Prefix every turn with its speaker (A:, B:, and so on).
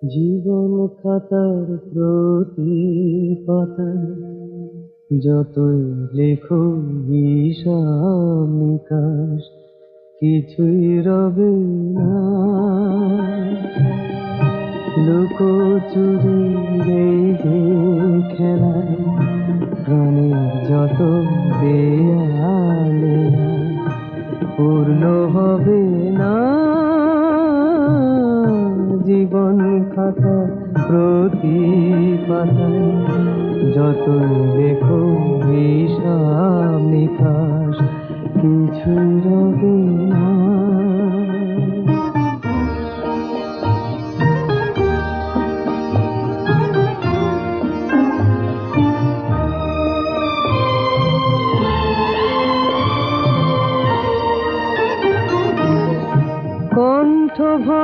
A: জীবন খাতার প্রতি পাতায় যতই লেখো হিসাব নিকাশ, কিছুই রবে না। লুকোচুরি এই যে খেলায় প্রাণের যত দেয়ালে পূর্ণ হবে না। জীবন খাতা প্রতি পাতায় যতই লেখো